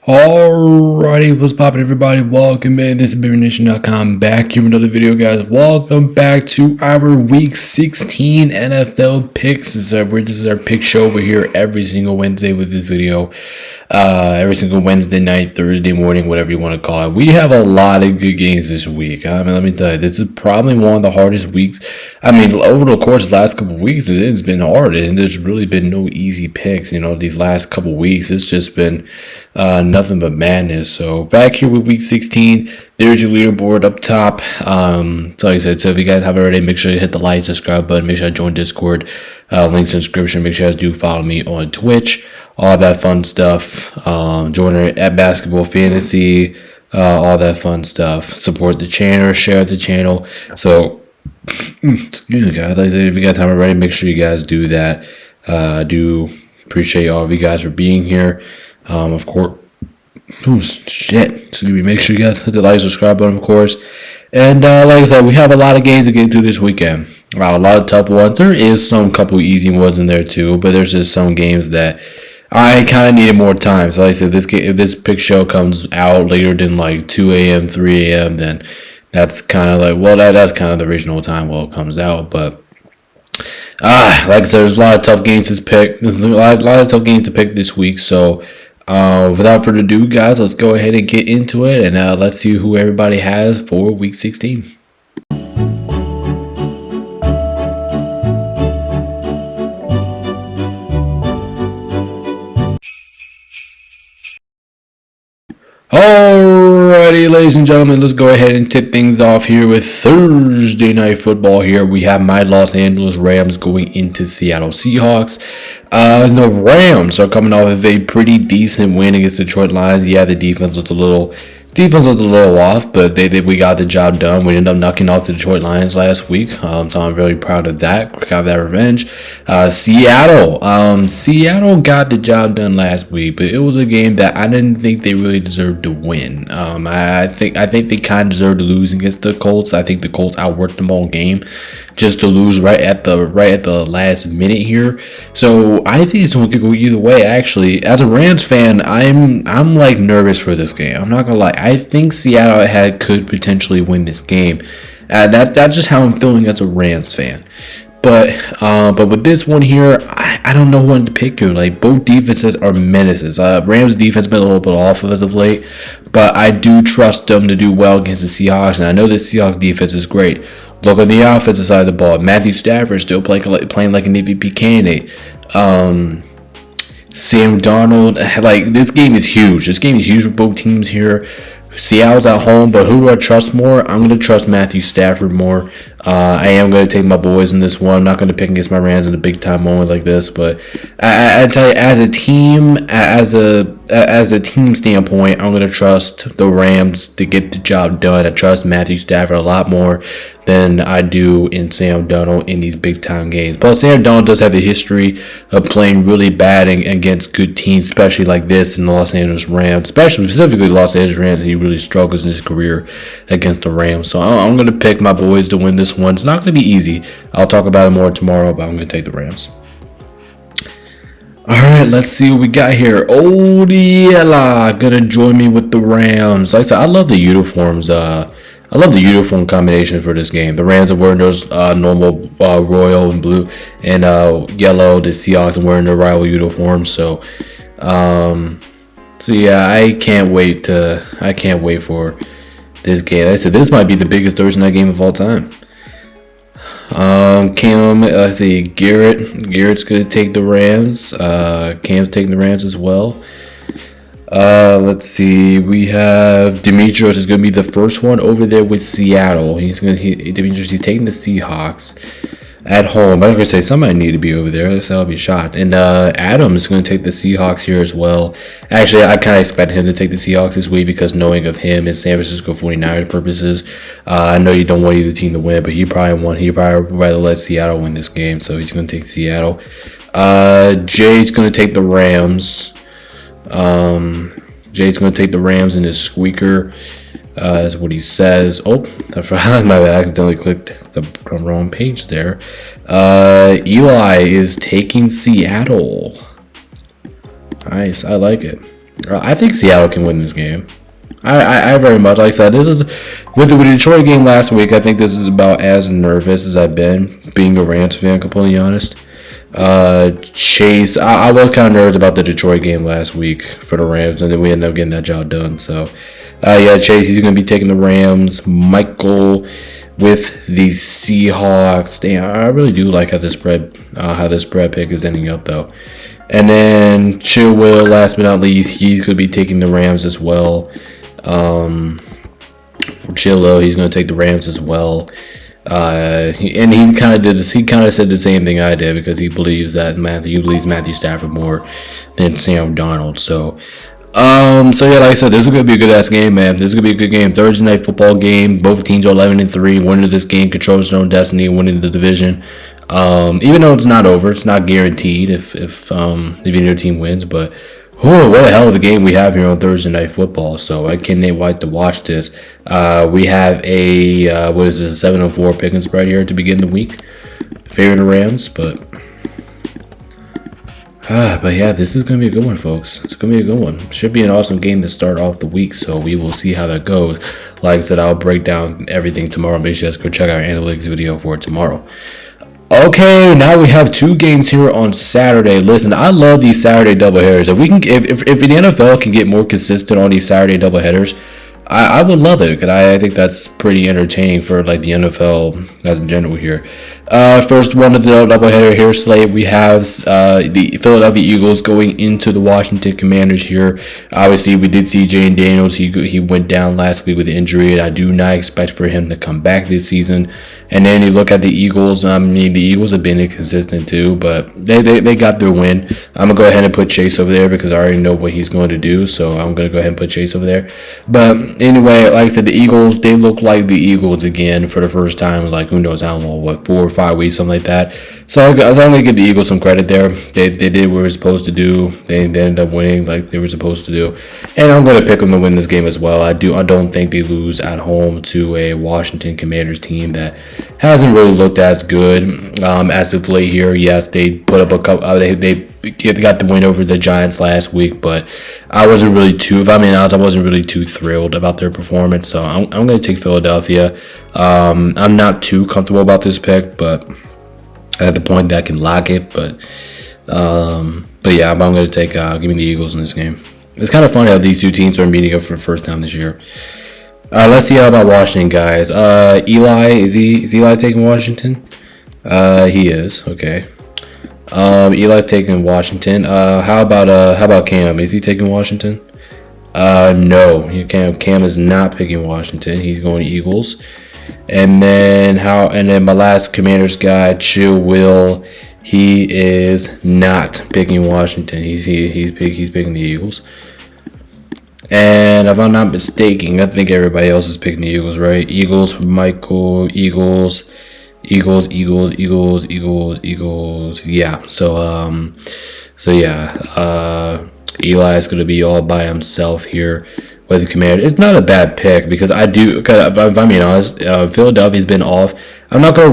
Alrighty, what's poppin' everybody? Welcome in. This is BiggerNation.com back here with another video, guys. Welcome back to our Week 16 NFL picks. This is our pick show. We're here every single Wednesday with this video. Every single Wednesday night, Thursday morning, whatever you want to call it. We have a lot of good games this week. Let me tell you, this is probably one of the hardest weeks. Over the course of the last couple of weeks, it's been hard, and there's really been no easy picks. These last couple of weeks, it's just been nothing but madness. So back here with Week 16, there's your leaderboard up top. So like I said, so if you guys haven't already, make sure you hit the like, subscribe button, make sure you join Discord, links in the description. Make sure you guys do follow me on Twitch, all that fun stuff. Join her at Basketball Fantasy, all that fun stuff. Support the channel, share the channel. So excuse me, guys. Like I said, if you got time already, make sure you guys do that. I do appreciate all of you guys for being here. Of course. Oh shit! Excuse me. Make sure you guys hit the like, subscribe button, of course. And like I said, we have a lot of games to get through this weekend. A lot of tough ones. There is some couple easy ones in there too, but there's just some games that I kind of needed more time. So like I said, if this pick show comes out later than like 2 a.m., 3 a.m., then that's kind of like, that's kind of the original time while it comes out. But like I said, there's a lot of tough games to pick. There's a lot of tough games to pick this week. So without further ado, guys, let's go ahead and get into it, and let's see who everybody has for Week 16. Alrighty, ladies and gentlemen, let's go ahead and tip things off here with Thursday Night Football. Here we have my Los Angeles Rams going into Seattle Seahawks. The Rams are coming off of a pretty decent win against Detroit Lions. Yeah, the defense was a little off, but we got the job done. We ended up knocking off the Detroit Lions last week, so I'm really proud of that. Got that revenge. Seattle got the job done last week, but it was a game that I didn't think they really deserved to win. I think they kind of deserved to lose against the Colts. I think the Colts outworked them all game, just to lose right at the last minute here. So I think it's going to go either way. Actually, as a Rams fan, I'm like nervous for this game. I'm not gonna lie. I think Seattle could potentially win this game. That's just how I'm feeling as a Rams fan. But with this one here, I don't know when to pick here. Like, both defenses are menaces. Rams defense been a little bit off as of late, but I do trust them to do well against the Seahawks, and I know the Seahawks defense is great. Look on the offensive side of the ball. Matthew Stafford still playing like an MVP candidate. Sam Darnold, like, this game is huge. This game is huge for both teams here. Seattle's at home, but who do I trust more? I'm going to trust Matthew Stafford more. I am going to take my boys in this one. I'm not going to pick against my Rams in a big time moment like this, but I tell you, as a team, as a team standpoint, I'm going to trust the Rams to get the job done. I trust Matthew Stafford a lot more than I do in Sam Darnold in these big time games. Plus, Sam Darnold does have a history of playing really bad against good teams, especially like this in the Los Angeles Rams, specifically the Los Angeles Rams. He really struggles in his career against the Rams. So I'm going to pick my boys to win this one. It's not going to be easy. I'll talk about it more tomorrow, but I'm going to take the Rams. Alright, let's see what we got here. Odiela gonna join me with the Rams. Like I said, I love the uniforms. I love the uniform combination for this game. The Rams are wearing those normal royal and blue and yellow. The Seahawks are wearing their rival uniforms. So yeah, I can't wait for this game. Like I said, this might be the biggest Thursday night game of all time. Let's see, Garrett's gonna take the Rams. Cam's taking the Rams as well. Let's see, we have Demetrius is gonna be the first one over there with Seattle. Demetrius, he's taking the Seahawks at home. I was gonna say somebody need to be over there, so I'll be shocked. And Adam is gonna take the Seahawks here as well. Actually, I kind of expect him to take the Seahawks this week because knowing of him and San Francisco 49ers purposes, I know you don't want either team to win, but he'd probably rather let Seattle win this game, so he's gonna take Seattle. Jay's gonna take the Rams. Jay's gonna take the Rams in his squeaker. Is what he says. Oh, I accidentally clicked the wrong page there. Eli is taking Seattle. Nice, I like it. I think Seattle can win this game. I very much, like I said, this is with the Detroit game last week. I think this is about as nervous as I've been being a Rams fan, completely honest. Chase, I was kind of nervous about the Detroit game last week for the Rams, and then we ended up getting that job done. So, yeah, Chase, he's going to be taking the Rams. Michael with the Seahawks. Damn, I really do like how this spread pick is ending up, though. And then Chill Will, last but not least, he's going to be taking the Rams as well. Chillo, he's going to take the Rams as well. And he kind of did this. He kind of said the same thing I did because he believes Matthew Stafford more than Sam Darnold. So yeah, like I said, this is gonna be a good ass game, man. This is gonna be a good game. Thursday night football game. Both teams are 11-3. Winning this game controls their own destiny, winning the division. Even though it's not over, it's not guaranteed if your team wins, but. Oh, what a hell of a game we have here on Thursday Night Football. So I can't wait to watch this. We have a 7-4 pick and spread here to begin the week. Favoring the Rams, but yeah, this is going to be a good one, folks. It's going to be a good one. Should be an awesome game to start off the week, so we will see how that goes. Like I said, I'll break down everything tomorrow. Make sure you guys go check out our analytics video for tomorrow. Okay, now we have two games here on Saturday. Listen, I love these Saturday doubleheaders. If the NFL can get more consistent on these Saturday doubleheaders, I would love it because I think that's pretty entertaining for like the NFL as in general here. First one of the doubleheader here slate, we have the Philadelphia Eagles going into the Washington Commanders here. Obviously, we did see Jane Daniels. He went down last week with an injury, and I do not expect for him to come back this season. And then you look at the Eagles. I mean, the Eagles have been inconsistent too, but they got their win. I'm going to go ahead and put Chase over there because I already know what he's going to do. So I'm going to go ahead and put Chase over there. But anyway, like I said, the Eagles, they look like the Eagles again for the first time in like, who knows how long, 4 or 5 weeks, something like that. So I'm going to give the Eagles some credit there. They did what they were supposed to do. They ended up winning like they were supposed to do. And I'm going to pick them to win this game as well. I don't think they lose at home to a Washington Commanders team that hasn't really looked as good as of late here. Yes, they put up a couple. They got the win over the Giants last week, but I wasn't really too. If I'm being honest, I wasn't really too thrilled about their performance. So I'm going to take Philadelphia. I'm not too comfortable about this pick, but at the point that I can lock it. But yeah, I'm going to take. Give me the Eagles in this game. It's kind of funny how these two teams are meeting up for the first time this year. Let's see how about Washington, guys. Eli, is Eli taking Washington? He is. Okay. Eli's taking Washington. How about Cam? Is he taking Washington? No. Cam is not picking Washington. He's going Eagles. And then my last Commanders guy, Chill Will, he is not picking Washington. He's picking the Eagles. And if I'm not mistaken, I think everybody else is picking the Eagles, right? Eagles, Michael, Eagles. Yeah. So yeah. Eli is going to be all by himself here with the Commanders. It's not a bad pick because if I'm being honest, Philadelphia's been off. I'm not gonna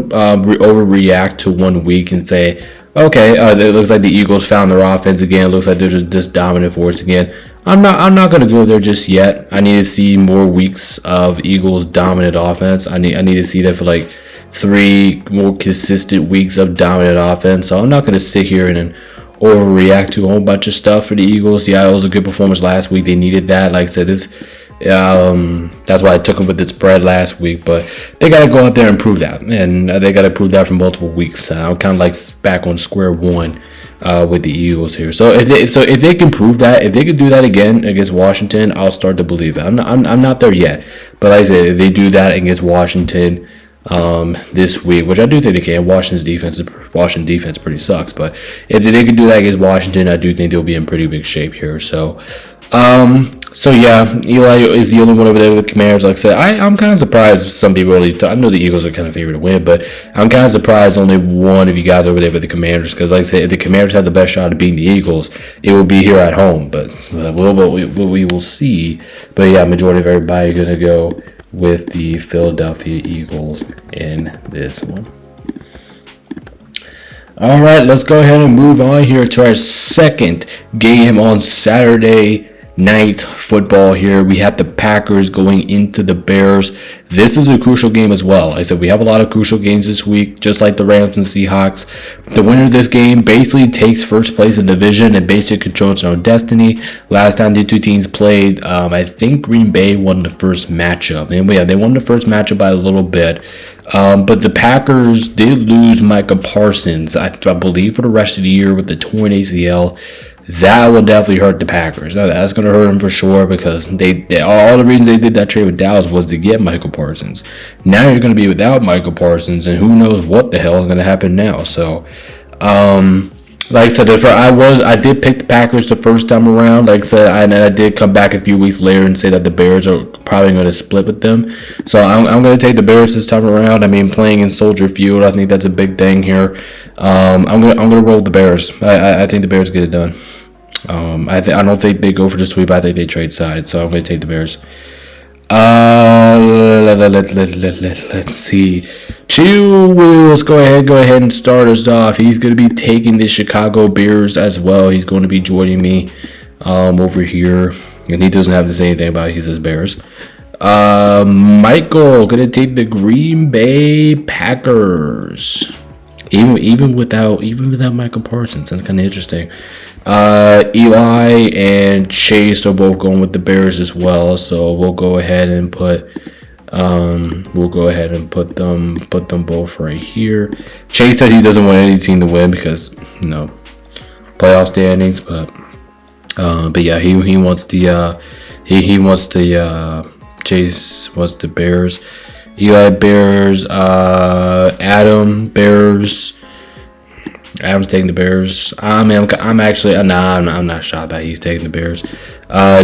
overreact to 1 week and say, okay, it looks like the Eagles found their offense again. It looks like they're just this dominant force again. I'm not gonna go there just yet. I need to see more weeks of Eagles dominant offense. I need to see that for like 3 more consistent weeks of dominant offense. So I'm not gonna sit here and overreact to a whole bunch of stuff for the Eagles. Yeah, it was a good performance last week. They needed that. Like I said, that's why I took them with the spread last week. But they got to go out there and prove that, and they got to prove that for multiple weeks. I'm kind of like back on square one with the Eagles here. So if they can prove that, if they could do that again against Washington, I'll start to believe it. I'm not there yet, but like I said, if they do that against Washington this week, which I do think they can. Washington defense pretty sucks, but if they can do that against Washington, I do think they'll be in pretty big shape here. So yeah, Eli is the only one over there with the Commanders. Like I said, I'm kind of surprised. Some people I know the Eagles are kind of favored to win, but I'm kind of surprised only one of you guys over there with the Commanders, because like I said, if the Commanders have the best shot of beating the Eagles, it will be here at home. But we will see. But yeah, majority of everybody going to go with the Philadelphia Eagles in this one. All right, let's go ahead and move on here to our second game on Saturday night football here. We have the Packers going into the Bears. This is a crucial game as well. Like I said, we have a lot of crucial games this week, just like the Rams and Seahawks. The winner of this game basically takes first place in the division and basically controls their own destiny. Last time the two teams played, I think Green Bay won the first matchup. And yeah, they won the first matchup by a little bit. But the Packers did lose Micah Parsons, I believe, for the rest of the year with the torn ACL. That will definitely hurt the Packers. That's going to hurt them for sure, because they all the reasons they did that trade with Dallas was to get Michael Parsons. Now you're going to be without Michael Parsons, and who knows what the hell is going to happen now. So, like I said, I did pick the Packers the first time around. Like I said, I did come back a few weeks later and say that the Bears are probably going to split with them. So I'm going to take the Bears this time around. I mean, playing in Soldier Field, I think that's a big thing here. I'm gonna roll the Bears. I think the Bears get it done. I don't think they go for the sweep. I think they trade sides. So I'm going to take the Bears. Let's see. Chill Wills, go ahead and start us off. He's going to be taking the Chicago Bears as well. He's going to be joining me over here, and he doesn't have to say anything about it. He says Bears. Michael going to take the Green Bay Packers. Even without Michael Parsons. That's kind of interesting. Eli and Chase are both going with the Bears as well, so we'll go ahead and put them both right here. Chase said he doesn't want any team to win because playoff standings, but yeah, he wants the Chase wants the Bears. Eli Bears, Adam Bears. Adam's taking the Bears. I'm actually I'm not shocked that he's taking the Bears.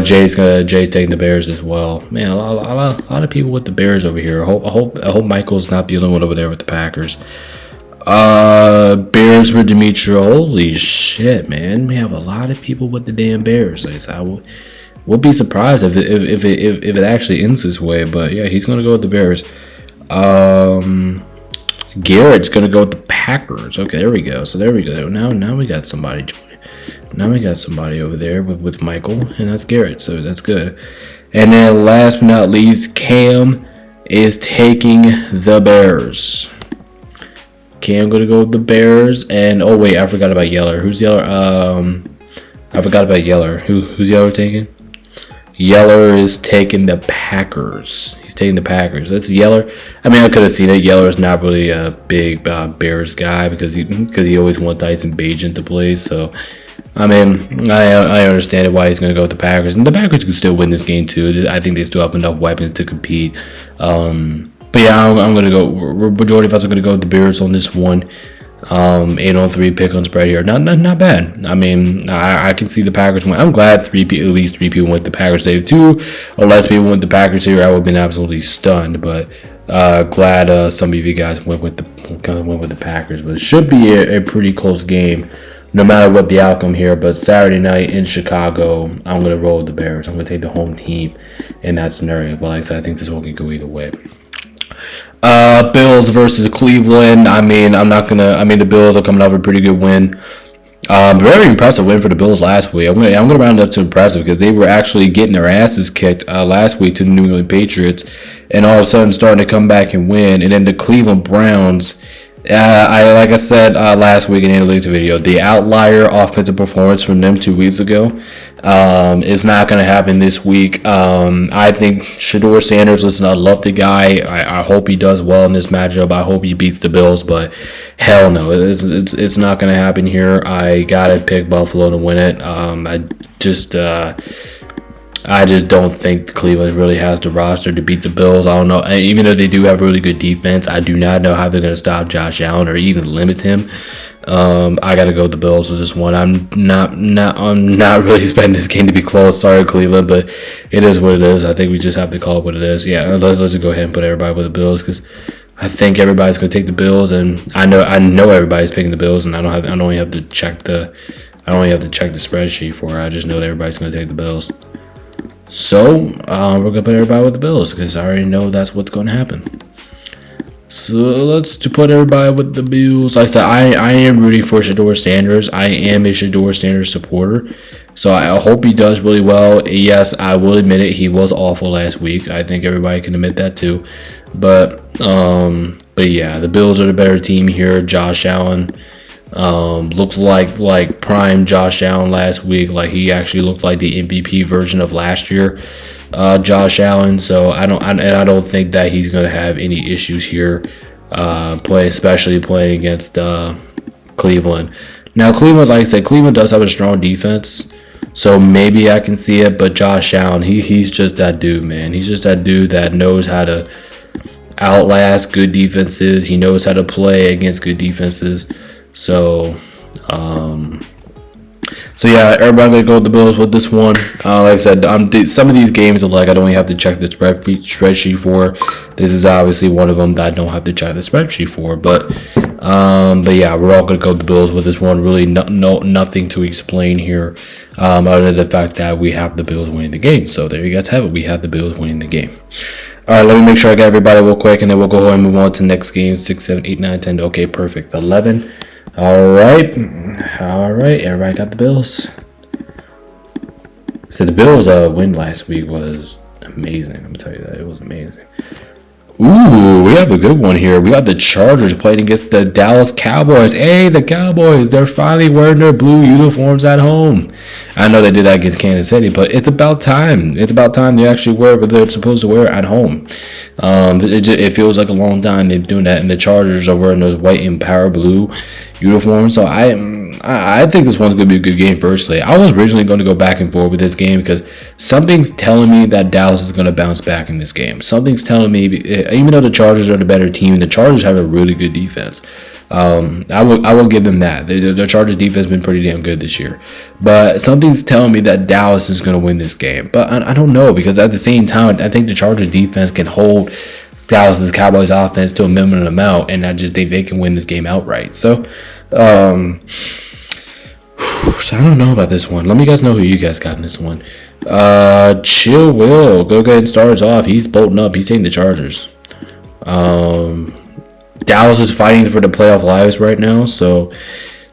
Jay's taking the Bears as well. Man, a lot of people with the Bears over here. I hope Michael's not the only one over there with the Packers. Bears for Demetri. Holy shit, man! We have a lot of people with the damn Bears. Like, I would be surprised if it actually ends this way. But yeah, he's gonna go with the Bears. Garrett's gonna go with the Packers. Okay, there we go. So there we go. Now we got somebody joining. Now we got somebody over there with Michael, and that's Garrett. So that's good. And then last but not least, Cam is taking the Bears. Cam gonna go with the Bears. And oh wait, I forgot about Yeller. Who's Yeller? I forgot about Yeller. Who's Yeller taking? Yeller is taking the Packers. He's taking the Packers. That's Yeller. I mean, I could have seen it. Yeller is not really a big Bears guy because he always wants Dyson Bagent to play. So, I mean, I understand why he's going to go with the Packers. And the Packers can still win this game, too. I think they still have enough weapons to compete. But yeah, I'm going to go. Majority of us are going to go with the Bears on this one. 8-3 pick on spread here. Not bad. I mean, I can see the Packers win. I'm glad at least three people went the Packers. If 2 or less people went the Packers here, I would have been absolutely stunned. But glad some of you guys went with the Packers. But it should be a pretty close game, no matter what the outcome here. But Saturday night in Chicago, I'm gonna roll with the Bears. I'm gonna take the home team in that scenario. But like I said, I think this one could go either way. Bills versus Cleveland. The Bills are coming off a pretty good win. Very impressive win for the Bills last week. I'm gonna round it up to impressive because they were actually getting their asses kicked last week to the New England Patriots, and all of a sudden starting to come back and win. And then the Cleveland Browns. Like I said last week in the analytics video, the outlier offensive performance from them 2 weeks ago is not going to happen this week. I think Shedeur Sanders, listen, I love the guy. I hope he does well in this matchup. I hope he beats the Bills, but hell no, it's not going to happen here. I got to pick Buffalo to win it. I just don't think Cleveland really has the roster to beat the Bills. I don't know. Even though they do have really good defense, I do not know how they're going to stop Josh Allen or even limit him. I got to go with the Bills with this one. I'm not really expecting this game to be close. Sorry, Cleveland, but it is what it is. I think we just have to call it what it is. Yeah, let's just go ahead and put everybody with the Bills because I think everybody's going to take the Bills, and I know everybody's picking the Bills, and I don't only have to check the spreadsheet for it. I just know that everybody's going to take the Bills. So, we're going to put everybody with the Bills because I already know that's what's going to happen. So let's to put everybody with the Bills. Like I said, I am rooting for Shedeur Sanders. I am a Shedeur Sanders supporter. So I hope he does really well. Yes, I will admit it. He was awful last week. I think everybody can admit that too. But yeah, the Bills are the better team here. Josh Allen looked like prime Josh Allen last week. Like he actually looked like the MVP version of last year, Josh Allen. So I don't think that he's gonna have any issues here, especially playing against Cleveland. Now Cleveland, like I said, Cleveland does have a strong defense. So maybe I can see it, but Josh Allen, he's just that dude, man. He's just that dude that knows how to outlast good defenses. He knows how to play against good defenses. So yeah, everybody gonna go with the Bills with this one. Like I said, some of these games are like I don't even have to check the spreadsheet for. This is obviously one of them that I don't have to check the spreadsheet for. But yeah, we're all gonna go with the Bills with this one. Really, nothing to explain here, other than the fact that we have the Bills winning the game. So there you guys have it. We have the Bills winning the game. All right, let me make sure I got everybody real quick, and then we'll go ahead and move on to the next game. 6, 7, 8, 9, 10. Okay, perfect. 11. All right. Everybody got the Bills. So the Bills' win last week was amazing. I'm gonna tell you that it was amazing. Ooh, we have a good one here. We got the Chargers playing against the Dallas Cowboys. Hey, the Cowboys, they're finally wearing their blue uniforms at home. I know they did that against Kansas City, but it's about time. It's about time they actually wear what they're supposed to wear at home. It feels like a long time they've been doing that, and the Chargers are wearing those white and power blue uniforms. So I think this one's going to be a good game, firstly. I was originally going to go back and forth with this game because something's telling me that Dallas is going to bounce back in this game. Something's telling me, even though the Chargers are the better team, the Chargers have a really good defense. I will give them that. The Chargers defense has been pretty damn good this year. But something's telling me that Dallas is going to win this game. But I don't know, because at the same time, I think the Chargers defense can hold Dallas Cowboys offense to a minimum amount, and I just think they can win this game outright. So I don't know about this one. Let me guys know who you guys got in this one. Chill Will, go ahead and start us off. He's bolting up. He's taking the Chargers. Dallas is fighting for the playoff lives right now, so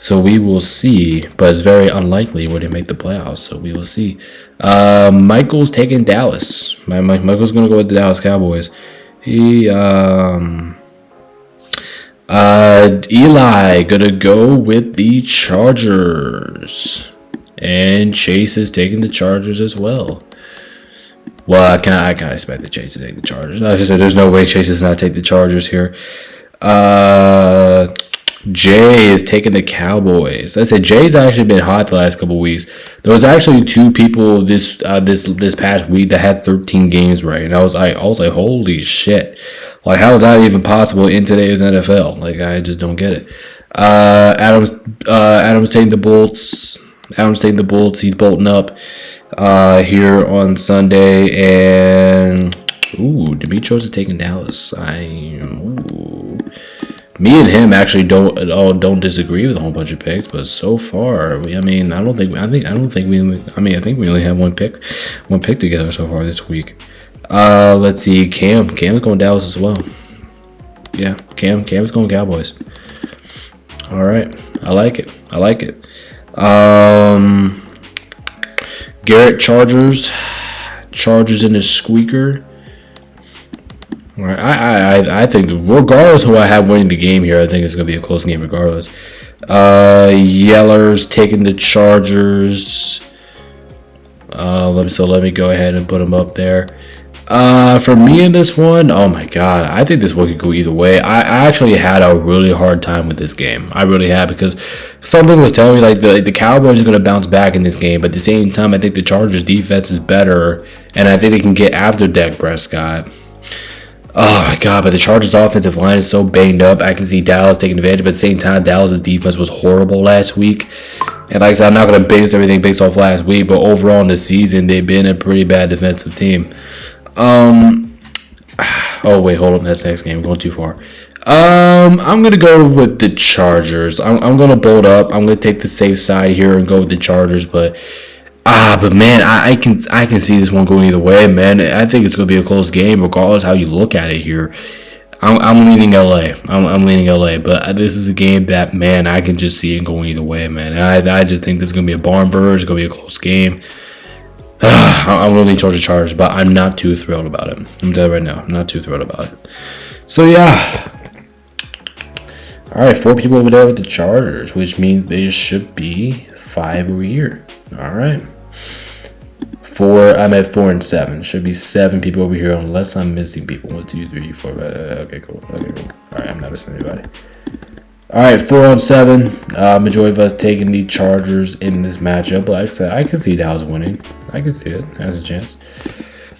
we will see. But it's very unlikely where they make the playoffs, so we will see. Michael's taking Dallas. Michael's gonna go with the Dallas Cowboys. Eli gonna go with the Chargers, and Chase is taking the Chargers as well. Well, I can't expect the Chase to take the Chargers. Like I said, there's no way Chase does not take the Chargers here. Jay is taking the Cowboys. I said Jay's actually been hot the last couple of weeks. There was actually 2 people this past week that had 13 games right, and I was like, holy shit! Like, how is that even possible in today's NFL? Like, I just don't get it. Adams taking the Bolts. He's bolting up here on Sunday, and Demetrios is taking Dallas. Me and him actually don't disagree with a whole bunch of picks, but so far, I think we only have one pick together so far this week. Let's see, Cam's going Dallas as well. Yeah, Cam's going Cowboys. All right, I like it. Garrett Chargers in the squeaker. All right, I think regardless who I have winning the game here, I think it's gonna be a close game regardless. Yeller's taking the Chargers. Let me go ahead and put them up there. For me in this one, oh my god, I think this one could go either way. I actually had a really hard time with this game. I really had, because something was telling me like the Cowboys are going to bounce back in this game, but at the same time, I think the Chargers defense is better, and I think they can get after Dak Prescott. Oh my god, but the Chargers offensive line is so banged up. I can see Dallas taking advantage, but at the same time, Dallas' defense was horrible last week. And like I said, I'm not going to base everything based off last week, but overall in the season, they've been a pretty bad defensive team. Oh wait, hold on. That's next game. I'm going too far. I'm gonna go with the Chargers. I'm gonna bolt up. I'm gonna take the safe side here and go with the Chargers. But man, I can see this one going either way, man. I think it's gonna be a close game, regardless how you look at it here. I'm leaning LA. I'm leaning LA, but this is a game that, man, I can just see it going either way, man. I just think this is gonna be a barn burner. It's gonna be a close game. I'm really charge the Chargers, but I'm not too thrilled about it. I'm telling you right now, I'm not too thrilled about it. So yeah. All right, 4 people over there with the Chargers, which means they should be 5 over here. All right. I'm at 4 and 7. Should be 7 people over here unless I'm missing people. 1, 2, 3, 4. Okay, cool. Okay, cool. All right, I'm not missing anybody. All right, 4 on 7. Majority of us taking the Chargers in this matchup. But like I said, I can see Dallas winning. I can see it. Has a chance.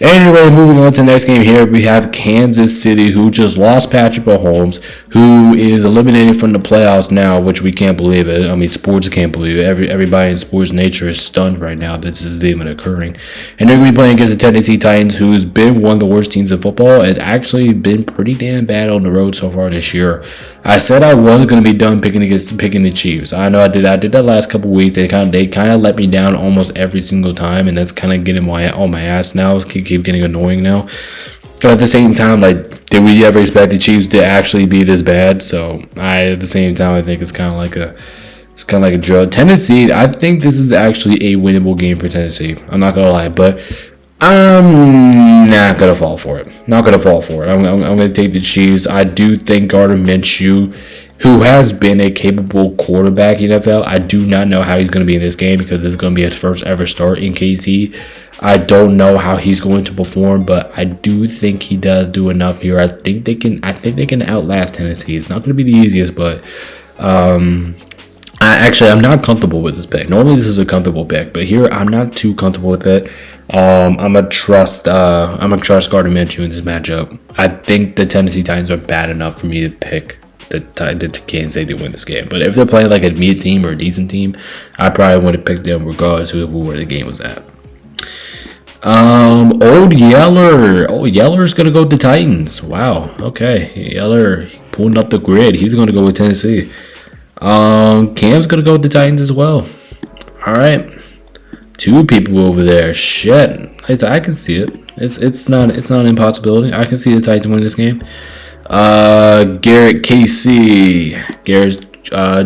Anyway, moving on to the next game here, we have Kansas City, who just lost Patrick Mahomes, who is eliminated from the playoffs now, which we can't believe it. I mean, sports can't believe it. Everybody in sports nature is stunned right now that this is even occurring. And they're going to be playing against the Tennessee Titans, who's been one of the worst teams in football and actually been pretty damn bad on the road so far this year. I said I was going to be done picking the Chiefs. I know I did that last couple weeks. They kind of let me down almost every single time, and that's kind of getting on my ass now. It's keep getting annoying now. But at the same time, like, did we ever expect the Chiefs to actually be this bad? So at the same time, I think it's kind of like a drill. Tennessee, I think this is actually a winnable game for Tennessee. I'm not gonna lie, but I'm not gonna fall for it. I'm gonna take the Chiefs. I do think Gardner Minshew, who has been a capable quarterback in the NFL, I do not know how he's gonna be in this game because this is gonna be his first ever start in KC. I don't know how he's going to perform, but I do think he does do enough here. I think they can outlast Tennessee. It's not going to be the easiest, but I'm not comfortable with this pick. Normally this is a comfortable pick, but here I'm not too comfortable with it. I'm gonna trust Gardner Minshew in this matchup. I think the Tennessee Titans are bad enough for me to pick the Kansas City to win this game. But if they're playing like a mid team or a decent team, I probably would have picked them regardless of where the game was at. Old Yeller. Oh, Yeller's gonna go with the Titans. Wow. Okay. Yeller pulling up the grid. He's gonna go with Tennessee. Cam's gonna go with the Titans as well. Alright. 2 people over there. Shit. I can see it. It's not an impossibility. I can see the Titans winning this game. Garrett KC. Garrett's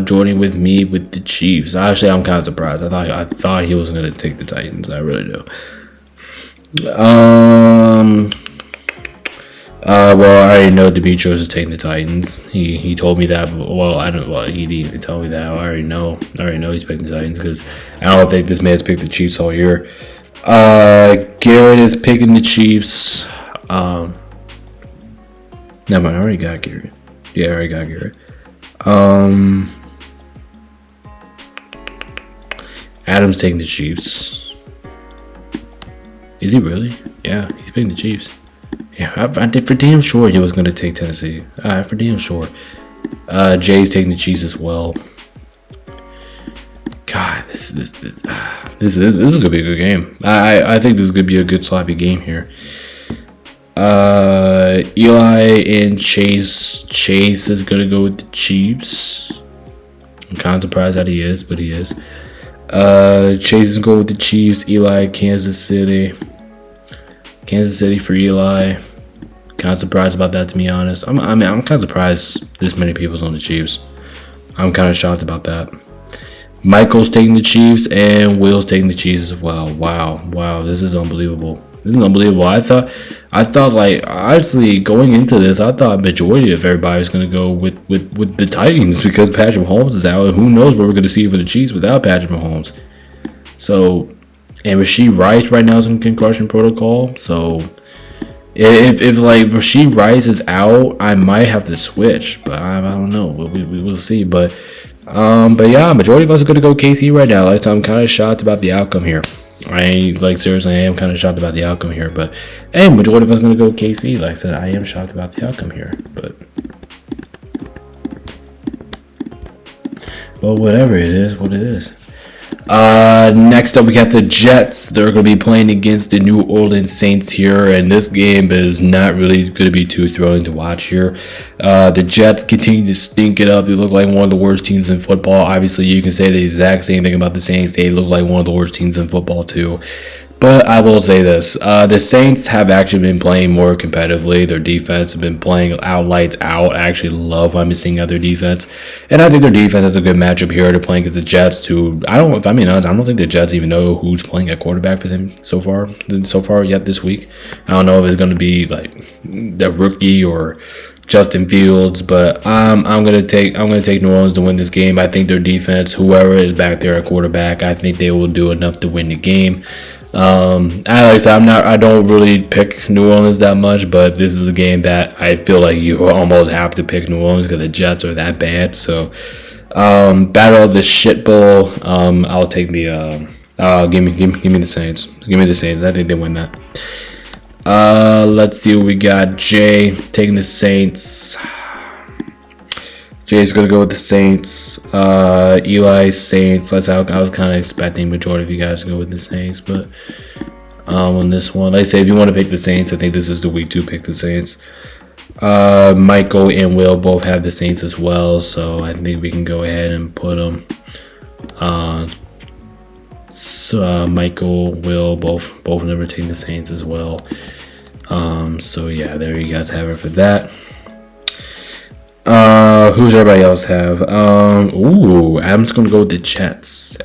joining with me with the Chiefs. Actually, I'm kind of surprised. I thought he was gonna take the Titans. I really do. Well, I already know Demetrius is taking the Titans. He told me that. Well, I don't. Well, he didn't even tell me that. I already know he's picking the Titans because I don't think this man's picked the Chiefs all year. Garrett is picking the Chiefs. Never mind. I already got Garrett. Yeah, I already got Garrett. Adam's taking the Chiefs. Is he really? Yeah, he's picking the Chiefs. Yeah, I did for damn sure he was going to take Tennessee. For damn sure. Jay's taking the Chiefs as well. God, this is going to be a good game. I think this is going to be a good sloppy game here. Eli and Chase. Chase is going to go with the Chiefs. I'm kind of surprised that he is, but he is. Chase is going with the Chiefs. Eli, Kansas City. Kansas City for Eli. Kind of surprised about that, to be honest. I'm kind of surprised this many people's on the Chiefs. I'm kind of shocked about that. Michael's taking the Chiefs and Will's taking the Chiefs as well. Wow, this is unbelievable. I thought like honestly going into this, I thought majority of everybody was gonna go with the Titans because Patrick Mahomes is out, and who knows what we're gonna see for the Chiefs without Patrick Mahomes. So, and Rashee Rice right now is in concussion protocol. So, if like Rashee Rice is out, I might have to switch, but I don't know. We will see. But yeah, majority of us are gonna go KC right now. Like, so I'm kind of shocked about the outcome here. Seriously, I am kind of shocked about the outcome here. But hey, majority of us are gonna go KC. Like I said, I am shocked about the outcome here. But whatever it is, what it is. Next up, we got the Jets. They're going to be playing against the New Orleans Saints here, and this game is not really going to be too thrilling to watch here. The Jets continue to stink it up. They look like one of the worst teams in football. Obviously, you can say the exact same thing about the Saints. They look like one of the worst teams in football too. But I will say this: the Saints have actually been playing more competitively. Their defense has been playing out lights out. I actually love what I'm seeing out their defense, and I think their defense has a good matchup here. They're playing against the Jets, who I don't. If I'm being honest, I don't think the Jets even know who's playing at quarterback for them so far yet this week. I don't know if it's going to be like the rookie or Justin Fields, but I'm gonna take New Orleans to win this game. I think their defense, whoever is back there at quarterback, I think they will do enough to win the game. Like I said, I don't really pick New Orleans that much, but this is a game that I feel like you almost have to pick New Orleans because the Jets are that bad. So, battle of the shit bowl. I'll take the. Give me the Saints. Give me the Saints. I think they win that. Let's see what we got. Jay taking the Saints. Jay's gonna go with the Saints. Eli Saints. I was kind of expecting majority of you guys to go with the Saints, but on this one, like I say, if you want to pick the Saints, I think this is the week to pick the Saints. Michael and Will both have the Saints as well, so I think we can go ahead and put them. Michael, Will, both of them are taking the Saints as well. So yeah, there you guys have it for that. Who's everybody else have? Adam's gonna go with the Jets.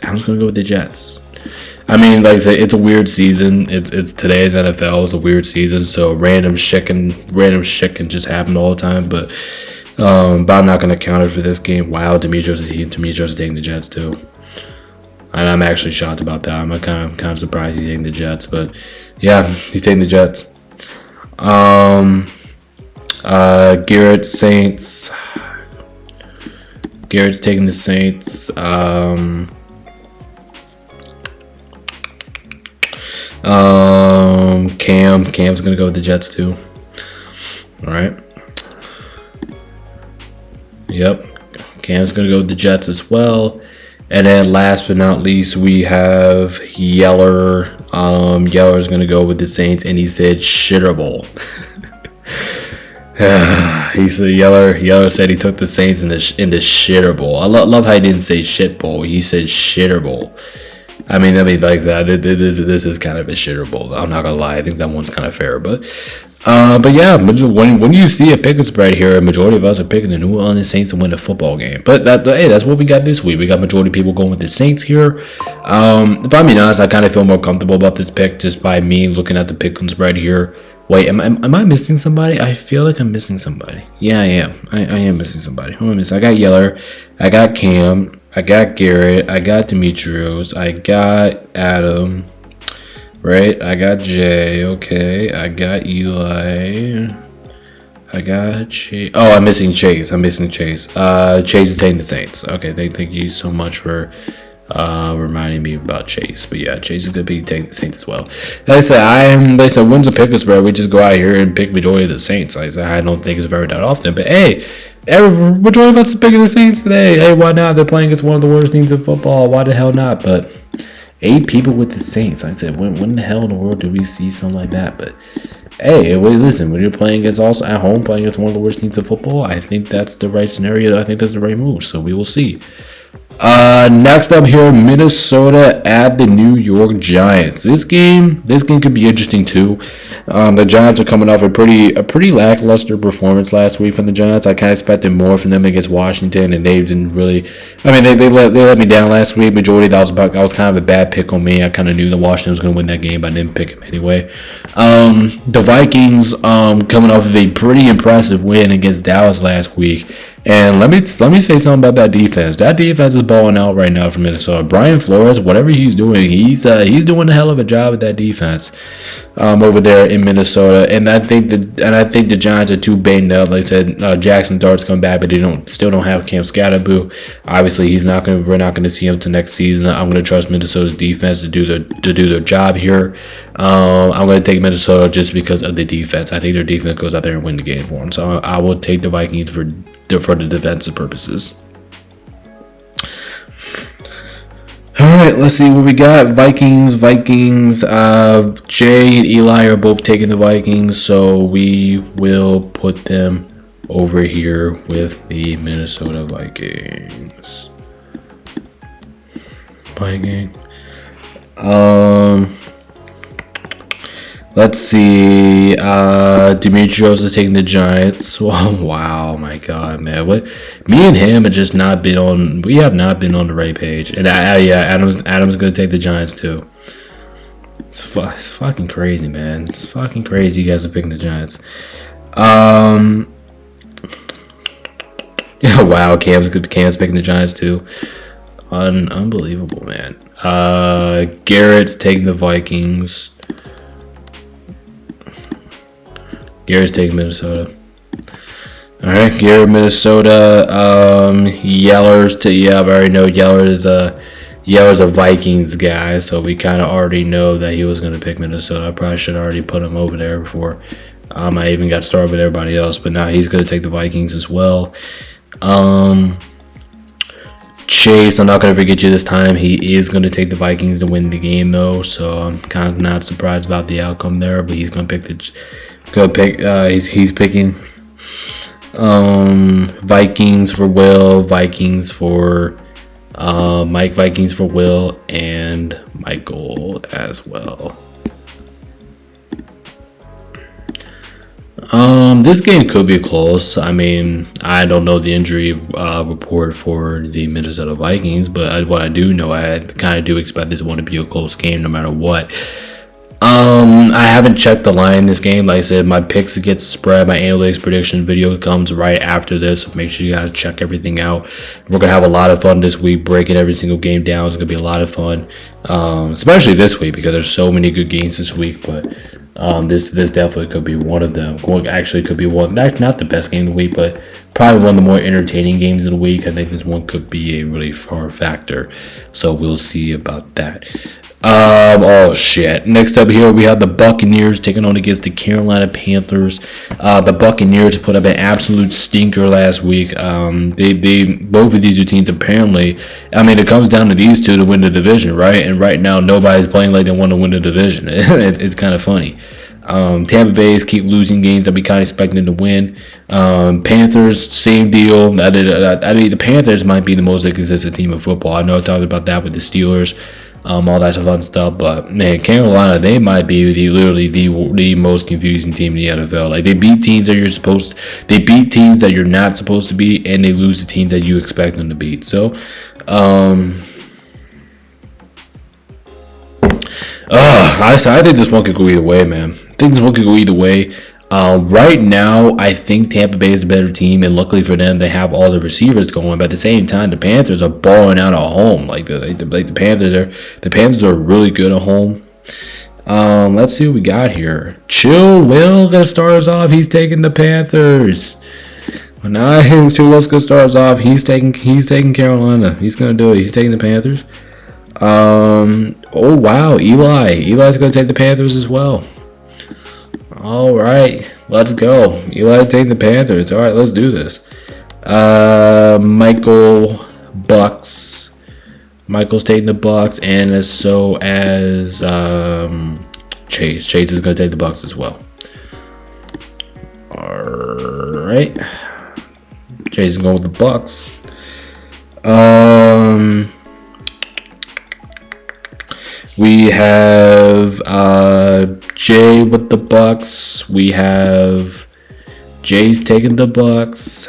I mean, like I said, it's a weird season. It's today's NFL. It's a weird season, so random shit can just happen all the time. But I'm not gonna count it for this game. Wow, Demetrius is taking the Jets too. And I'm actually shocked about that. I'm kind of surprised he's taking the Jets, but yeah, he's taking the Jets. Garrett Saints. Garrett's taking the Saints. Cam's gonna go with the Jets too. All right. Yep. Cam's gonna go with the Jets as well. And then last but not least, we have Yeller. Yeller's going to go with the Saints, and he said shitterable. He said Yeller said he took the Saints in the shitterable. I love how he didn't say shit bowl. He said shitterable. I mean, like I said, this is kind of a shitterable. I'm not gonna lie. I think that one's kind of fair, but yeah, when you see a pick spread here, a majority of us are picking the New Orleans Saints to win the football game. But that's what we got this week. We got majority of people going with the Saints here. If I'm being honest, I kind of feel more comfortable about this pick just by me looking at the pick spread here. Wait, am I missing somebody? I feel like I'm missing somebody. Yeah, I am. I am missing somebody. Who am I missing? I got Yeller. I got Cam. I got Garrett. I got Demetrios. I got Adam. Right? I got Jay. Okay. I got Eli. I got Chase. Oh, I'm missing Chase. Chase is taking the Saints. Okay. Thank you so much for reminding me about Chase. But yeah, Chase is gonna be taking the Saints as well. Like I said, when's a pick a spread? We just go out here and pick majority of the Saints. Like I said, I don't think it's very that often. But hey, majority of us are picking the Saints today. Hey, why not? They're playing against one of the worst teams in football. Why the hell not? But 8 people with the Saints. I said, when the hell in the world do we see something like that? But hey, listen, when you're playing against also at home, playing against one of the worst teams in football, I think that's the right scenario. I think that's the right move. So we will see. Next up here, Minnesota at the New York Giants. This game could be interesting too. The Giants are coming off a pretty lackluster performance last week from the Giants. I kind of expected more from them against Washington, and they didn't really. I mean, they let me down last week. Majority that was kind of a bad pick on me. I kind of knew that Washington was going to win that game, but I didn't pick him anyway. The Vikings coming off of a pretty impressive win against Dallas last week. And let me say something about that defense. That defense is balling out right now for Minnesota. Brian Flores, whatever he's doing, he's doing a hell of a job at that defense over there in Minnesota. And I think the Giants are too banged up. Like I said, Jackson Dart's come back, but they still don't have Cam Scatterboo. Obviously, we're not gonna see him until next season. I'm gonna trust Minnesota's defense to do their job here. I'm gonna take Minnesota just because of the defense. I think their defense goes out there and win the game for them. So I will take the Vikings for the defensive purposes. All right, let's see what we got. Vikings. Jay and Eli are both taking the Vikings, so we will put them over here with the Minnesota Vikings. Let's see. Demetrios is taking the Giants. Wow, my God, man. What? Me and him have just not been on. We have not been on the right page. And yeah, Adam's gonna take the Giants too. It's fucking crazy, man. It's fucking crazy. You guys are picking the Giants. Yeah, wow. Cam's picking the Giants too. Unbelievable, man. Garrett's taking the Vikings. Garrett's taking Minnesota. All right, Garrett, Minnesota. Yeller's I already know Yeller's a Vikings guy, so we kind of already know that he was going to pick Minnesota. I probably should have already put him over there before I even got started with everybody else, but now he's going to take the Vikings as well. Chase, I'm not going to forget you this time. He is going to take the Vikings to win the game, though, so I'm kind of not surprised about the outcome there, but he's going to pick he's picking Vikings for Will, Vikings for Mike, Vikings for Will, and Michael as well. This game could be close. I mean, I don't know the injury report for the Minnesota Vikings, but what I do know, I kind of do expect this one to be a close game no matter what. I haven't checked the line in this game. Like I said, my picks get spread. My analytics prediction video comes right after this. So make sure you guys check everything out. We're gonna have a lot of fun this week, breaking every single game down. It's gonna be a lot of fun, especially this week because there's so many good games this week. But this definitely could be one of them. Actually, could be one. Not the best game of the week, but probably one of the more entertaining games of the week. I think this one could be a really far factor. So we'll see about that. Oh shit. Next up here we have the Buccaneers taking on against the Carolina Panthers. The Buccaneers put up an absolute stinker last week. They both of these two teams apparently, I mean, it comes down to these two to win the division, right? And right now nobody's playing like they want to win the division. It's kind of funny. Tampa Bay's keep losing games that we kind of expected to win. Panthers, same deal. I mean, the Panthers might be the most inconsistent team of football. I know I talked about that with the Steelers. All that fun stuff, but man, Carolina, they might be literally the most confusing team in the NFL. Like, they beat teams that you're not supposed to beat, and they lose the teams that you expect them to beat. So, I think this one could go either way, man. Right now, I think Tampa Bay is the better team, and luckily for them, they have all the receivers going. But at the same time, the Panthers are balling out at home. The Panthers are really good at home. Let's see what we got here. Chill Will gonna start us off. He's taking the Panthers. When I hear Chill Will's gonna start us off, he's taking Carolina. He's gonna do it. He's taking the Panthers. Oh wow, Eli's gonna take the Panthers as well. All right, let's go. Eli taking the Panthers. All right, let's do this. Michael's taking the Bucks, and so as Chase. Chase is going to take the Bucks as well. All right, Chase is going with the Bucks. We have Jay with the Bucks. We have Jay's taking the Bucks.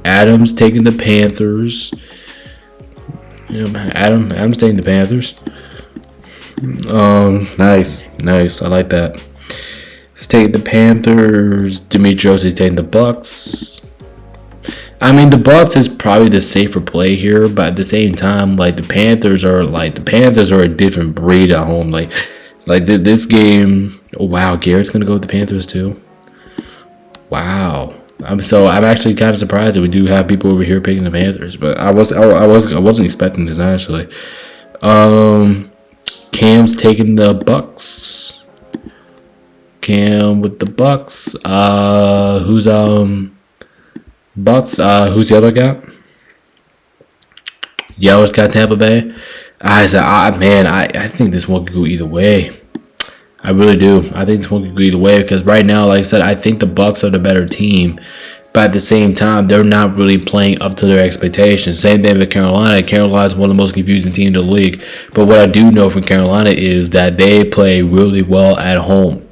Adam's taking the Panthers. Adam's taking the Panthers. Nice. I like that. He's taking the Panthers. Demetrios is taking the Bucks. I mean, the Bucks is probably the safer play here, but at the same time, like, the Panthers are a different breed at home. Like this game. Oh wow, Garrett's gonna go with the Panthers too. Wow. I'm actually kind of surprised that we do have people over here picking the Panthers, but I wasn't expecting this actually. Cam's taking the Bucks. Cam with the Bucks. Who's Bucks. Who's the other guy? Yeller's got Tampa Bay. I think this one could go either way. I really do. I think this one could go either way because right now, like I said, I think the Bucks are the better team. But at the same time, they're not really playing up to their expectations. Same thing with Carolina. Carolina's one of the most confusing teams in the league. But what I do know from Carolina is that they play really well at home.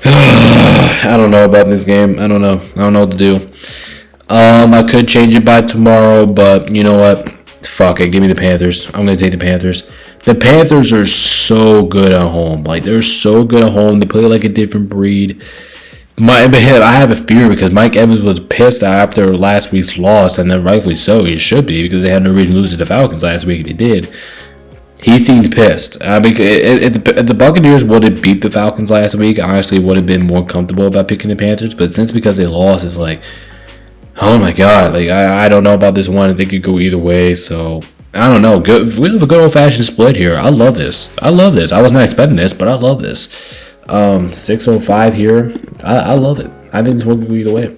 I don't know about this game. I don't know. I don't know what to do. I could change it by tomorrow, but you know what? Fuck it. Give me the Panthers. I'm gonna take the Panthers. The Panthers are so good at home. Like, they're so good at home. They play like a different breed. I have a fear because Mike Evans was pissed after last week's loss, and then rightfully so. He should be, because they had no reason to lose to the Falcons last week, and he did. He seemed pissed. If the Buccaneers would have beat the Falcons last week, I honestly would have been more comfortable about picking the Panthers. But because they lost, it's like, oh my god, like I don't know about this one. They could go either way, so I don't know. We have a good old fashioned split here. I love this. I was not expecting this, but I love this. 605 here. I love it. I think this one could go either way.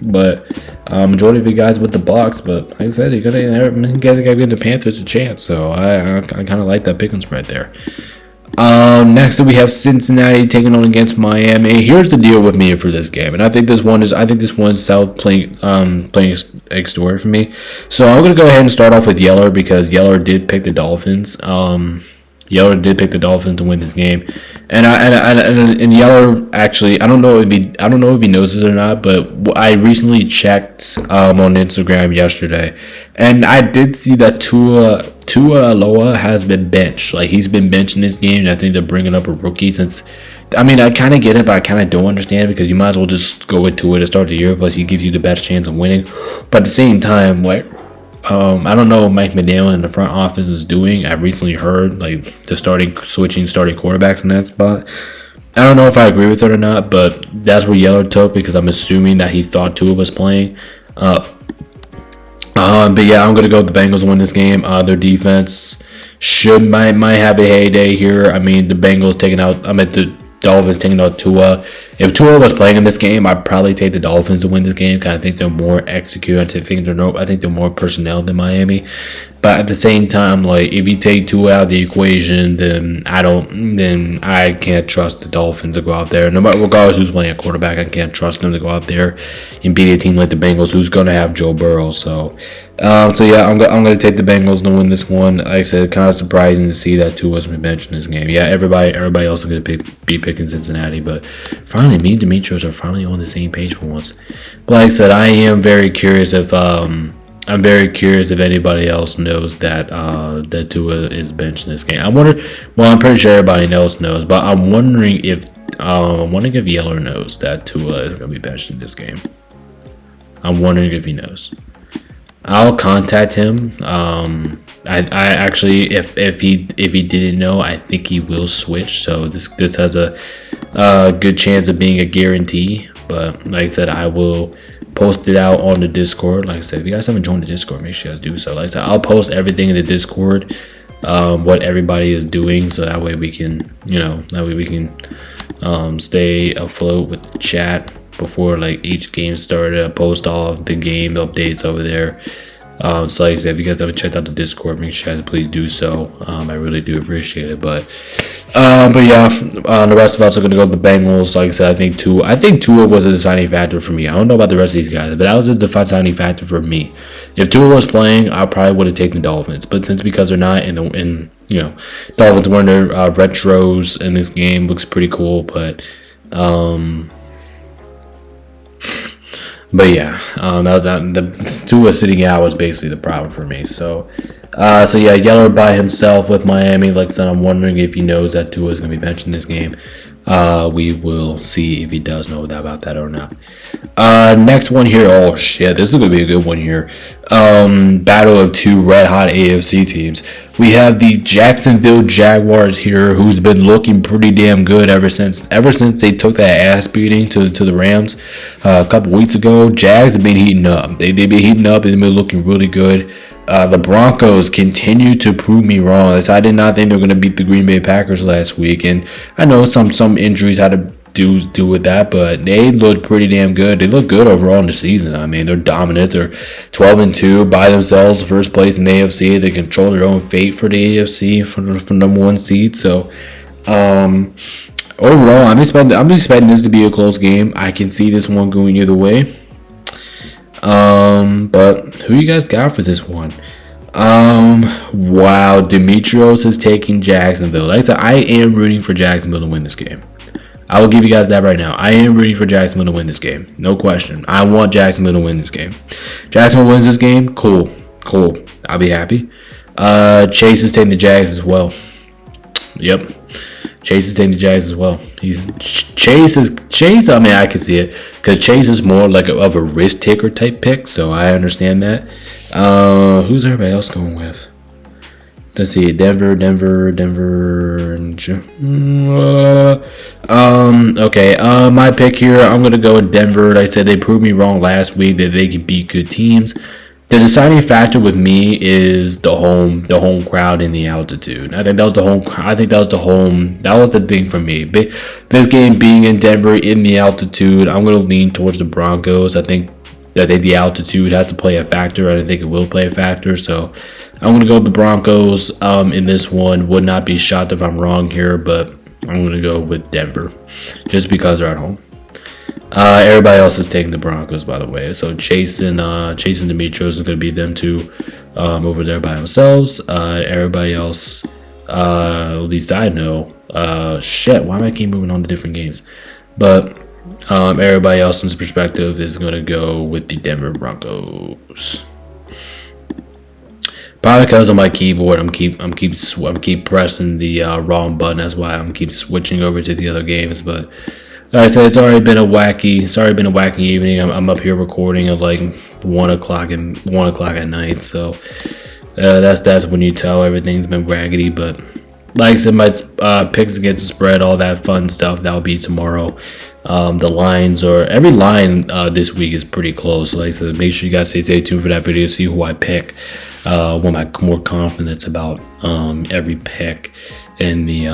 But majority of you guys with the Bucs, but like I said, you guys gotta give the Panthers a chance. So I kind of like that pick'em spread there. Next we have Cincinnati taking on against Miami. Here's the deal with me for this game, and I think this one's South playing story for me. So I'm gonna go ahead and start off with Yeller, because Yeller did pick the Dolphins. Yeller did pick the Dolphins to win this game, and Yeller actually, I don't know if he knows this or not, but I recently checked on Instagram yesterday, and I did see that Tua Aloha has been benched. Like, he's been benched in this game, and I think they're bringing up a rookie. Since, I mean, I kind of get it, but I kind of don't understand, because you might as well just go into it to start the year. Plus, he gives you the best chance of winning. But at the same time, like, I don't know what Mike McDaniel in the front office is doing. I recently heard like switching starting quarterbacks in that spot. I don't know if I agree with it or not, but that's what Yeller took, because I'm assuming that he thought Tua was playing. But yeah, I'm gonna go with the Bengals to win this game. Their defense might have a heyday here. I mean, the Bengals the Dolphins taking out Tua. If Tua was playing in this game, I'd probably take the Dolphins to win this game. I think they're more executed. I think they're more personnel than Miami. But at the same time, like, if you take Tua out of the equation, then I can't trust the Dolphins to go out there. No matter, regardless who's playing a quarterback, I can't trust them to go out there and beat a team like the Bengals, who's gonna have Joe Burrow. So yeah, I'm gonna take the Bengals to win this one. Like I said, kind of surprising to see that Tua's been benched in this game. Yeah, everybody else is gonna be picking Cincinnati, but finally, me and Demetrios are finally on the same page for once. But like I said, I am very curious if anybody else knows that Tua is benched in this game. I'm pretty sure everybody else knows, but I'm wondering if Yeller knows that Tua is going to be benched in this game. I'm wondering if he knows. I'll contact him. I actually, if he didn't know, I think he will switch. So this has a good chance of being a guarantee. But like I said, I will post it out on the Discord. Like I said, if you guys haven't joined the Discord, make sure you guys do so. Like I said, I'll post everything in the Discord, what everybody is doing, so that way we can, stay afloat with the chat before like each game started. I post all of the game updates over there. So like I said, if you guys haven't checked out the Discord, make sure you guys please do so. I really do appreciate it. But yeah, the rest of us are going to go with the Bengals. Like I said, I think Tua was a deciding factor for me. I don't know about the rest of these guys, but that was a deciding factor for me. If Tua was playing, I probably would have taken the Dolphins. But because they're not, Dolphins wearing their retros in this game looks pretty cool. But yeah, the Tua sitting out was basically the problem for me. So yeah, Yeller by himself with Miami. Like I said, I'm wondering if he knows that Tua is going to be benched in this game. We will see if he does know about that or not. Next one here. Oh shit, this is going to be a good one here. Battle of two red hot AFC teams. We have the Jacksonville Jaguars here, who's been looking pretty damn good ever since they took that ass beating to the Rams a couple weeks ago. Jags have been heating up. They've been heating up and they've been looking really good. The Broncos continue to prove me wrong. I did not think they were going to beat the Green Bay Packers last week, and I know some injuries had to do with that, but they look pretty damn good. They look good overall in the season. I mean, they're dominant. They're 12-2 by themselves, first place in the AFC. They control their own fate for the AFC for number one seed. So overall, I'm expecting this to be a close game. I can see this one going either way. But who you guys got for this one? Wow, Demetrios is taking Jacksonville. Like I said, I am rooting for Jacksonville to win this game. I will give you guys that right now. I am rooting for Jacksonville to win this game. No question. I want Jacksonville to win this game. Jacksonville wins this game. Cool. I'll be happy. Chase is taking the Jags as well. Yep. Chase is taking the Jags as well. Chase. I mean, I can see it because Chase is more like of a risk taker type pick, so I understand that. Who's everybody else going with? Let's see, Denver. Okay. My pick here, I'm gonna go with Denver. Like I said, they proved me wrong last week that they can beat good teams. The deciding factor with me is the home crowd and the altitude. I think that was the thing for me. This game being in Denver in the altitude, I'm gonna lean towards the Broncos. I think the altitude has to play a factor. I think it will play a factor. So I'm gonna go with the Broncos in this one. Would not be shocked if I'm wrong here, but I'm gonna go with Denver just because they're at home. Everybody else is taking the Broncos, by the way. So Chase and Demetrius is going to be them two over there by themselves. Everybody else, at least I know. Shit, why am I keep moving on to different games? But everybody else's perspective is going to go with the Denver Broncos. Probably because on my keyboard, I'm keep pressing the wrong button. That's why I'm keep switching over to the other games, but. All right, so it's already been a wacky evening. I'm up here recording at like 1 o'clock at night. So that's when you tell everything's been raggedy. But like I said, my picks against the spread, all that fun stuff, that'll be tomorrow. The lines or every line this week is pretty close. Like I said, make sure you guys stay tuned for that video to see who I pick. What my more confidence about every pick. In the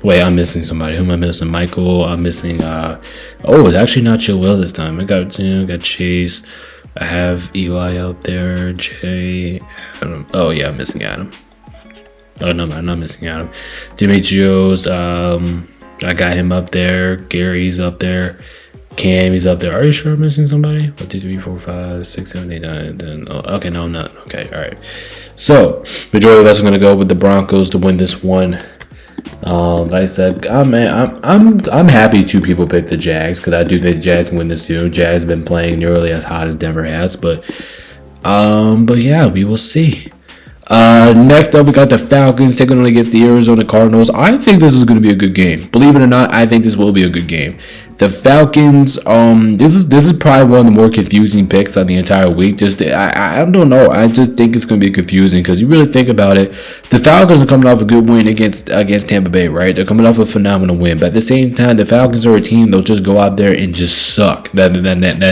wait, I'm missing somebody. Who am I missing? Michael. I'm missing. It's actually not Chill Will this time. I got Chase. I have Eli out there. Jay. Adam. Oh yeah, I'm missing Adam. Oh no, I'm not missing Adam. Demetrios. I got him up there. Gary's up there. Cam, he's up there. Are you sure I'm missing somebody? 1, 2, 3, 4, 5, 6, 7, 8, 9, 10. Oh, okay, no, I'm not. Okay, all right. So, majority of us are gonna go with the Broncos to win this one. Like I said, I'm happy 2 people picked the Jags because I do think the Jags can win this too. Jags been playing nearly as hot as Denver has, but yeah, we will see. Next up, we got the Falcons taking on against the Arizona Cardinals. I think this is going to be a good game. Believe it or not, I think this will be a good game. The Falcons, this is probably one of the more confusing picks of the entire week. I don't know. I just think it's going to be confusing because you really think about it. The Falcons are coming off a good win against Tampa Bay, right? They're coming off a phenomenal win, but at the same time, the Falcons are a team they'll just go out there and just suck that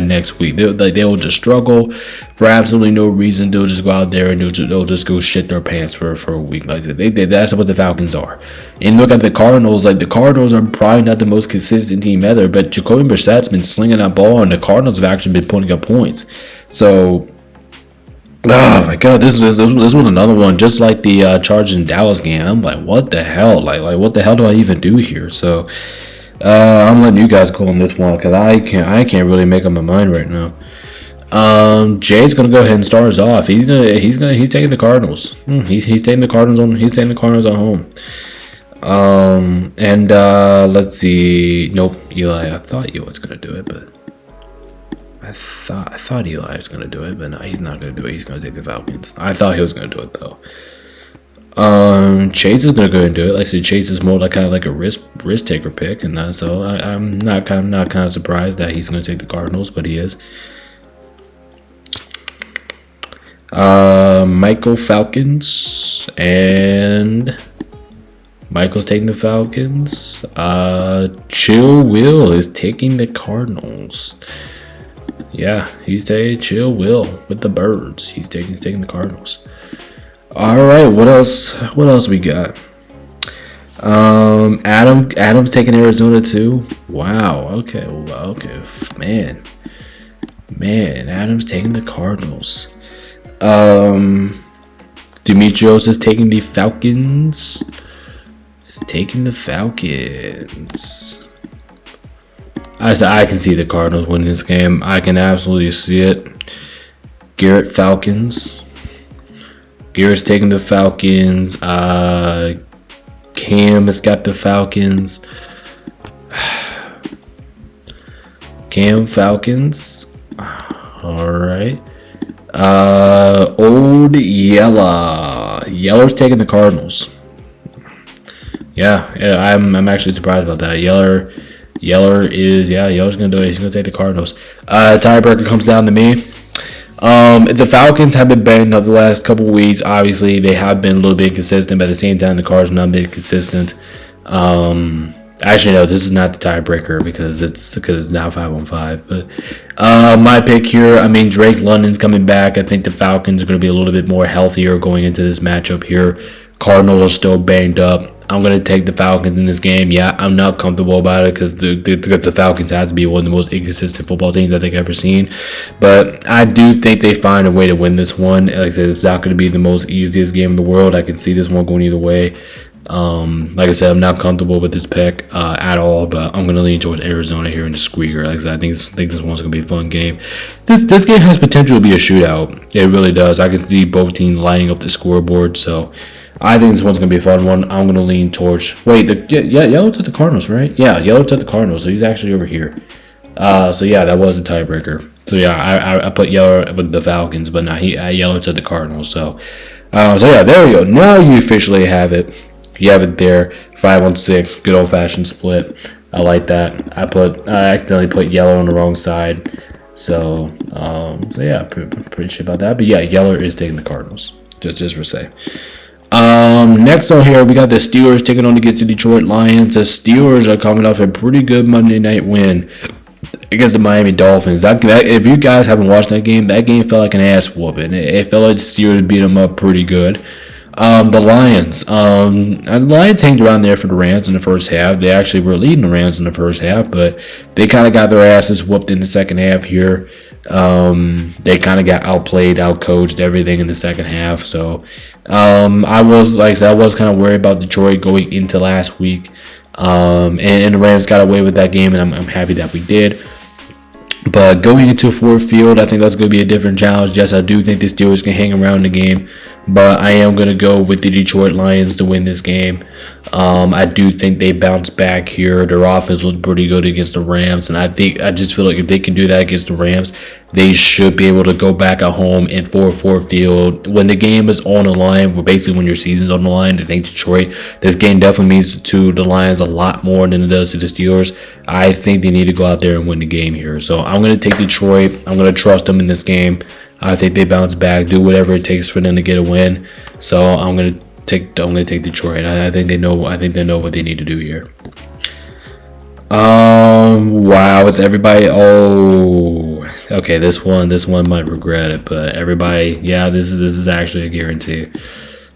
next week. They'll just struggle for absolutely no reason. They'll just go out there and they'll just go shit their pants for a week. Like that's what the Falcons are. And look at the Cardinals. Like the Cardinals are probably not the most consistent team ever, but Jacoby Brissett's been slinging that ball, and the Cardinals have actually been putting up points. So, oh my God, this was another one just like the Chargers and Dallas game. I'm like, what the hell? Like what the hell do I even do here? So, I'm letting you guys go on this one because I can't really make up my mind right now. Jay's gonna go ahead and start us off. He's taking the Cardinals. He's taking the Cardinals at home. Let's see. Nope, Eli. I thought Eli was gonna do it, but I thought Eli was gonna do it, but no, he's not gonna do it. He's gonna take the Falcons. I thought he was gonna do it though. Chase is gonna go ahead and do it. Like I said, Chase is more like kind of like a risk taker pick, and so I'm not kind of surprised that he's gonna take the Cardinals, but he is. Michael Falcons, and Michael's taking the Falcons. Chill Will is taking the Cardinals. Yeah, he's taking Chill Will with the Birds. He's taking the Cardinals. All right, what else we got? Adam's taking Arizona too. Wow. Okay. Man, Adam's taking the Cardinals. Demetrios is taking the Falcons. He's taking the Falcons. I can see the Cardinals winning this game. I can absolutely see it. Garrett Falcons. Garrett's taking the Falcons. Cam has got the Falcons. Cam Falcons. All right. Old Yeller. Yeller's taking the Cardinals. Yeah, I'm actually surprised about that. Yeller's gonna do it. He's gonna take the Cardinals. Tiebreaker comes down to me. The Falcons have been banged up the last couple weeks. Obviously, they have been a little bit inconsistent, but at the same time, the Cards have not been consistent. Actually, no, this is not the tiebreaker because it's now 5-on-5. But my pick here, I mean, Drake London's coming back. I think the Falcons are going to be a little bit more healthier going into this matchup here. Cardinals are still banged up. I'm going to take the Falcons in this game. Yeah, I'm not comfortable about it because the Falcons have to be one of the most inconsistent football teams I think I've ever seen. But I do think they find a way to win this one. Like I said, it's not going to be the most easiest game in the world. I can see this one going either way. Like I said, I'm not comfortable with this pick at all, but I'm going to lean towards Arizona here in the squeaker. Like I said, I think this one's going to be a fun game. This game has potential to be a shootout. It really does. I can see both teams lining up the scoreboard, so I think this one's going to be a fun one. I'm going to lean towards... Wait, Yellow took the Cardinals, right? Yeah, Yellow took the Cardinals, so he's actually over here. So yeah, that was a tiebreaker. So yeah, I put Yellow with the Falcons, but now Yellow took the Cardinals. So yeah, there we go. Now you officially have it. You have it there, 5-on-6, good old-fashioned split. I like that. I accidentally put Yellow on the wrong side. So yeah, pretty sure about that. But yeah, Yeller is taking the Cardinals. Just for say. Next on here, we got the Steelers taking on against the Detroit Lions. The Steelers are coming off a pretty good Monday night win against the Miami Dolphins. If you guys haven't watched that game felt like an ass whooping. It felt like the Steelers beat them up pretty good. The Lions hanged around there for the Rams in the first half. They actually were leading the Rams in the first half, but they kind of got their asses whooped in the second half here. They kind of got outplayed, outcoached, everything in the second half. So I was kind of worried about Detroit going into last week, and the Rams got away with that game, and I'm happy that we did. But going into Ford Field, I think that's going to be a different challenge. Yes, I do think the Steelers can hang around the game, but I am going to go with the Detroit Lions to win this game. I do think they bounce back here. Their offense was pretty good against the Rams, and I just feel like if they can do that against the Rams, they should be able to go back at home in Ford Field. When the game is on the line, basically when your season's on the line, I think Detroit, this game definitely means to the Lions a lot more than it does to the Steelers. I think they need to go out there and win the game here. So I'm going to take Detroit. I'm going to trust them in this game. I think they bounce back, do whatever it takes for them to get a win. So I'm going to take Detroit. I think they know what they need to do here. Wow, it's everybody. Oh, okay. This one might regret it, but everybody, yeah, this is actually a guarantee.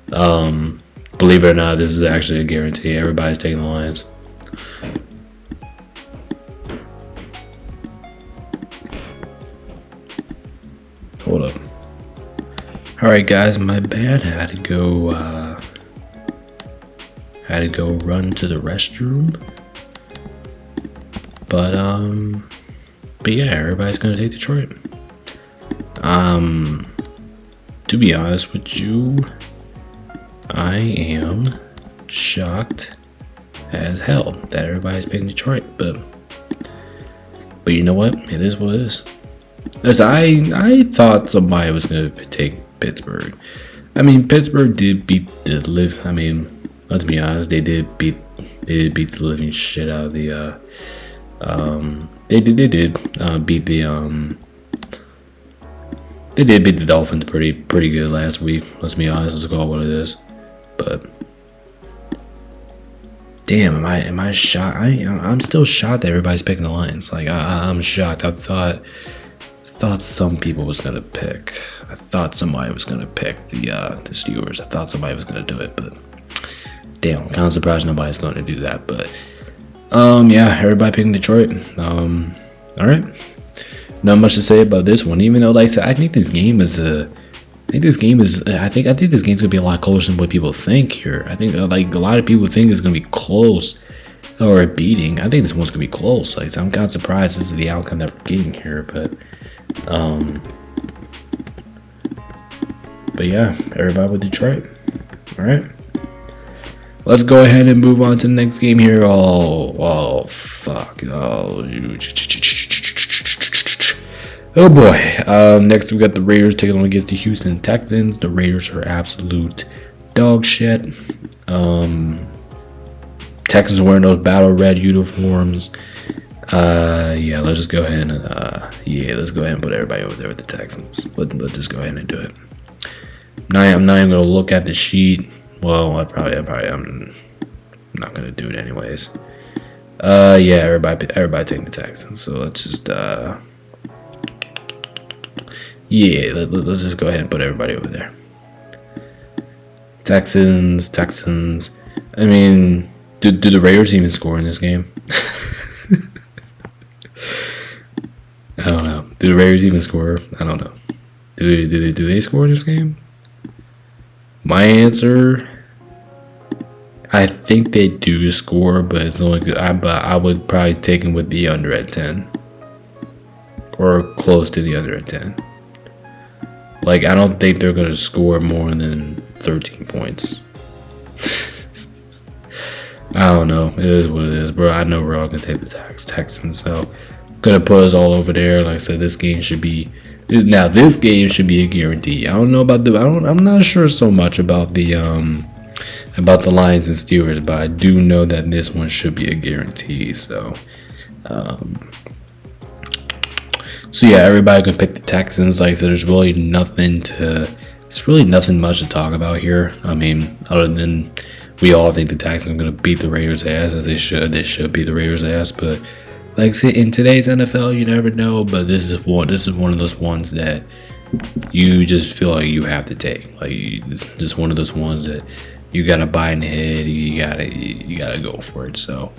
Believe it or not, this is actually a guarantee. Everybody's taking the Lions. Hold up. All right, guys, my bad. I had to go run to the restroom. But yeah, everybody's gonna take Detroit. To be honest with you, I am shocked as hell that everybody's picking Detroit, but you know what? It is what it is. As I thought somebody was gonna take Pittsburgh. I mean, Pittsburgh did beat the live. I mean, let's be honest, they did beat the living shit out of the. They did beat the Dolphins pretty good last week. Let's be honest. Let's call it what it is. But damn, am I shocked? I'm still shocked that everybody's picking the Lions. Like I'm shocked. I thought some people was gonna pick. I thought somebody was gonna pick the Steelers. I thought somebody was gonna do it, but damn, I'm kind of surprised nobody's gonna do that. But yeah, everybody picking Detroit. All right, not much to say about this one. Even though, like I said, I think this game is this game's gonna be a lot closer than what people think here. I think like a lot of people think it's gonna be close or a beating. I think this one's gonna be close. Like I'm kind of surprised this is the outcome that we're getting here, but yeah, everybody with Detroit. All right, let's go ahead and move on to the next game here. Oh fuck. Oh, Oh boy. Next we got the Raiders taking on against the Houston Texans. The Raiders are absolute dog shit. Texans are wearing those battle red uniforms. Yeah, let's just go ahead and let's go ahead and put everybody over there with the Texans. Let's just go ahead and do it. I'm not even gonna look at the sheet. Well, I'm not gonna do it anyways. Yeah, everybody taking the Texans. So let's just yeah, let's just go ahead and put everybody over there. Texans. I mean, do the Raiders even score in this game? I don't know. Do the Raiders even score? I don't know. Do they score in this game? My answer, I think they do score, but it's only good. I would probably take them with the under at 10, or close to the under at 10. Like, I don't think they're gonna score more than 13 points. I don't know. It is what it is, bro. I know we're all gonna take the Texans, so gonna put us all over there. Like I said, this game should be a guarantee. I don't know about I'm not sure so much about the Lions and Steelers, but I do know that this one should be a guarantee. So yeah, everybody can pick the Texans. Like I said, there's really nothing much to talk about here. I mean, other than we all think the Texans are going to beat the Raiders' ass, as they should. They should beat the Raiders' ass. But like I said, in today's NFL, you never know. But this is one of those ones that you just feel like you have to take. Like, it's just one of those ones that you got to buy in the head. You gotta go for it. So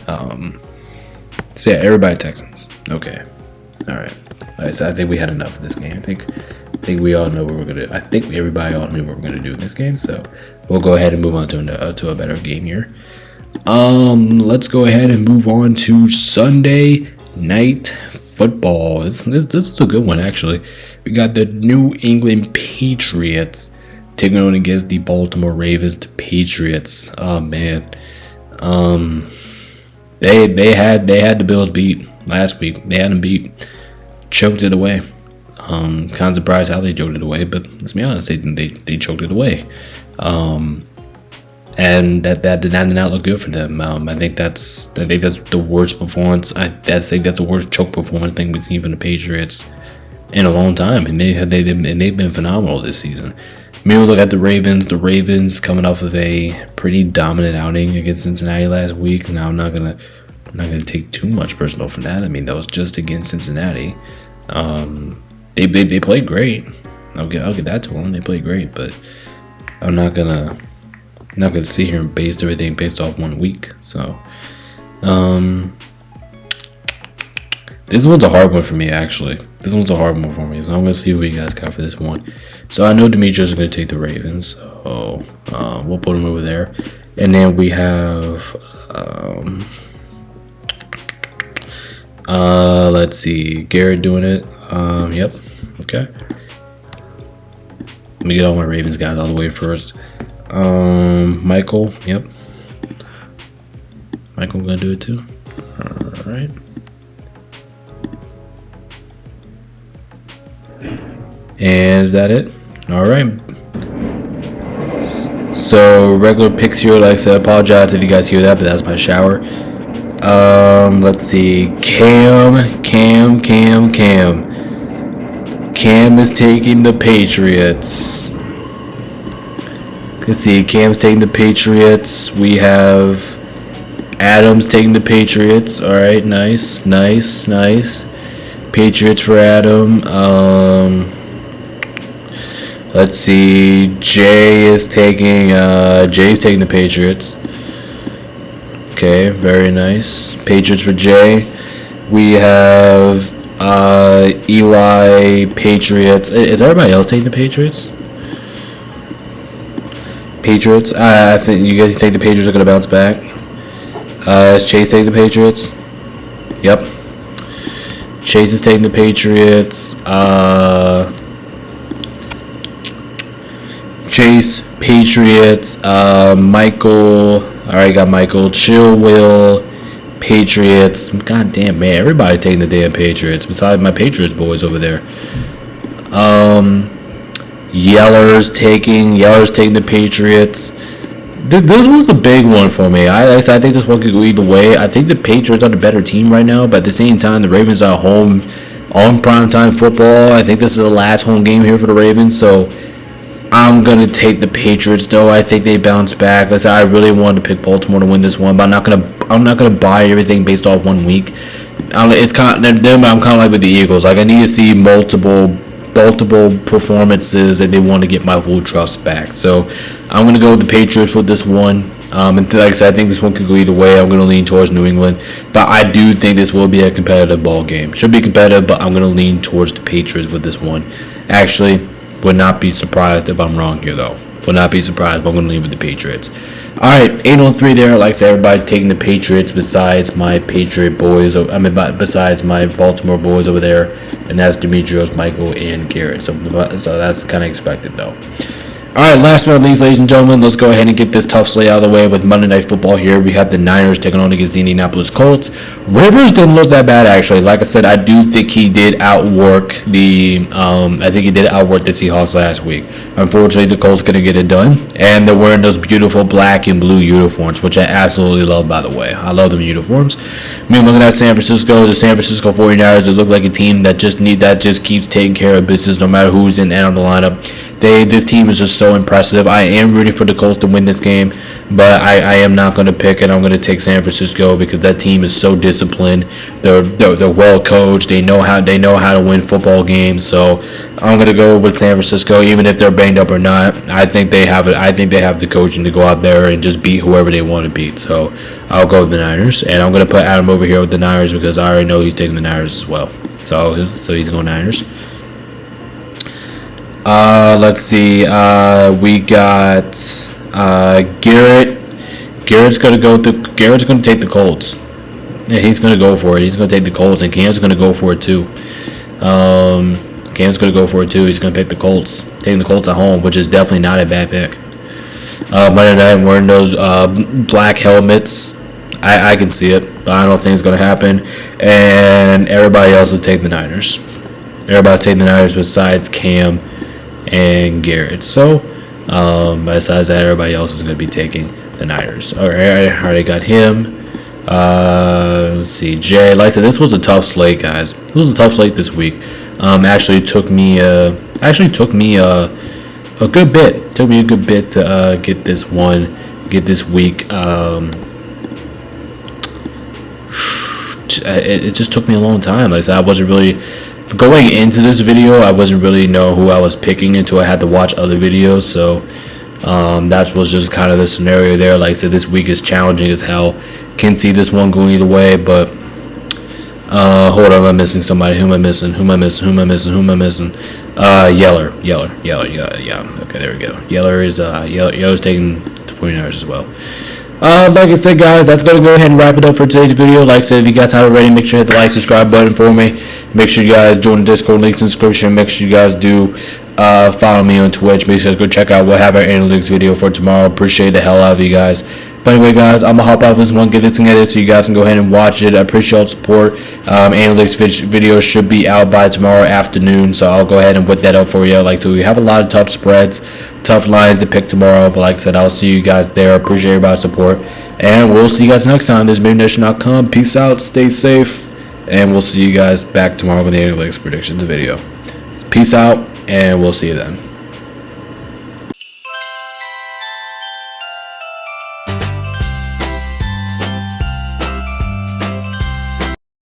yeah, everybody Texans. Okay. All right. So I think we had enough of this game. I think we all know what we're gonna. I think everybody all knew what we're gonna do in this game. So we'll go ahead and move on to a better game here. Let's go ahead and move on to Sunday Night Football. This is a good one, actually. We got the New England Patriots taking on against the Baltimore Ravens. The Patriots. Oh man. They had the Bills beat last week. They had them beat. Choked it away. Kind of surprised how they choked it away, but let's be honest, they choked it away. And that did not look good for them. I think that's the worst performance. I think that's the worst choke performance thing we've seen from the Patriots in a long time, and they've been phenomenal this season. I mean, we look at the Ravens. The Ravens coming off of a pretty dominant outing against Cincinnati last week. Now I'm not gonna take too much personal from that. I mean, that was just against Cincinnati. They played great. I'll get that to them. They played great, but I'm not gonna sit here and base everything based off 1 week. So, this one's a hard one for me, actually. So I'm gonna see what you guys got for this one. So I know Demetrius is gonna take the Ravens. So we'll put him over there, and then we have let's see, Garrett doing it. Yep. Okay. Let me get all my Ravens guys all the way first. Michael. Yep. Michael gonna do it too. All right. And is that it? All right. So regular picks here. Like I said, I apologize if you guys hear that, but that's my shower. Let's see. Cam is taking the Patriots. Let's see. Cam's taking the Patriots. We have Adams taking the Patriots. All right, nice. Patriots for Adam. Let's see. Jay's taking the Patriots. Okay, very nice. Patriots for Jay. We have Eli, Patriots. Is everybody else taking the Patriots? I think you guys think the Patriots are going to bounce back. Is Chase taking the Patriots? Yep. Chase is taking the Patriots. Chase, Patriots. Michael. Alright, got Michael. Chill, Will Patriots. God damn, man. Everybody's taking the damn Patriots besides my Patriots boys over there. Yeller's taking the Patriots. This was a big one for me. I think this one could go either way. I think the Patriots are the better team right now, but at the same time, the Ravens are home on primetime football. I think this is the last home game here for the Ravens, so I'm gonna take the Patriots. Though I think they bounce back. Like I said, I really wanted to pick Baltimore to win this one, but I'm not gonna buy everything based off 1 week. It's kind of, I'm kind of like with the Eagles. Like I need to see multiple performances, and they want to get my full trust back. So I'm going to go with the Patriots with this one. And like I said, I think this one could go either way. I'm going to lean towards New England, but I do think this will be a competitive ball game. Should be competitive, but I'm going to lean towards the Patriots with this one. Actually, would not be surprised if I'm wrong here, though. Would not be surprised, but I'm going to lean with the Patriots. All right, 8-3 there. Like I said, everybody taking the Patriots besides my Patriot boys. Besides my Baltimore boys over there, and that's Demetrios, Michael, and Garrett. So that's kind of expected, though. All right, last but not least, ladies and gentlemen, let's go ahead and get this tough slate out of the way with Monday Night Football here. We have the Niners taking on against the Indianapolis Colts. Rivers didn't look that bad, actually. Like I said, I do think he did outwork the Seahawks last week. Unfortunately, the Colts couldn't get it done, and they're wearing those beautiful black and blue uniforms, which I absolutely love, by the way. I love them uniforms. I mean, looking at San Francisco, the San Francisco 49ers, they look like a team that just keeps taking care of business no matter who's in and out of the lineup. This team is just so impressive. I am rooting for the Colts to win this game, but I am not going to pick it. I'm going to take San Francisco because that team is so disciplined. They're well coached. They know how to win football games. So I'm going to go with San Francisco, even if they're banged up or not. I think they have it. I think they have the coaching to go out there and just beat whoever they want to beat. So I'll go with the Niners, and I'm going to put Adam over here with the Niners because I already know he's taking the Niners as well. So he's going Niners. Let's see. We got Garrett. Garrett's gonna take the Colts. Yeah, he's gonna go for it. He's gonna take the Colts, and Cam's gonna go for it too. Cam's gonna go for it too. He's gonna pick the Colts, taking the Colts at home, which is definitely not a bad pick. Monday night, wearing those black helmets. I can see it, but I don't think it's gonna happen. And everybody else is taking the Niners. Everybody's taking the Niners besides Cam and Garrett. So, besides that, everybody else is going to be taking the Niners. All right, I already got him. Let's see, Jay. Like I said, this was a tough slate, guys. This was a tough slate this week. Actually took me a good bit. Took me a good bit to get this week. It just took me a long time. Like I said, I wasn't really going into this video. I wasn't really know who I was picking until I had to watch other videos. So that was just kind of the scenario there. Like I said, this week is challenging as hell. Can see this one going either way, but hold on, I'm missing somebody. Who am I missing? Yeller. Yeah. Okay, there we go. Yeller's taking the 49ers as well. Like I said, guys, that's going to go ahead and wrap it up for today's video. Like I said, if you guys haven't already, make sure to hit the like, subscribe button for me. Make sure you guys join the Discord, links in the description. Make sure you guys do follow me on Twitch. Make sure to go check out what have our analytics video for tomorrow. Appreciate the hell out of you guys. But anyway, guys, I'm going to hop off this one, get this thing edited so you guys can go ahead and watch it. I appreciate all the support. Analytics video should be out by tomorrow afternoon, so I'll go ahead and put that up for you. So we have a lot of tough spreads, tough lines to pick tomorrow. But like I said, I'll see you guys there. Appreciate everybody's support. And we'll see you guys next time. This is BabyNation.com. Peace out. Stay safe. And we'll see you guys back tomorrow with the analytics predictions video. Peace out, and we'll see you then.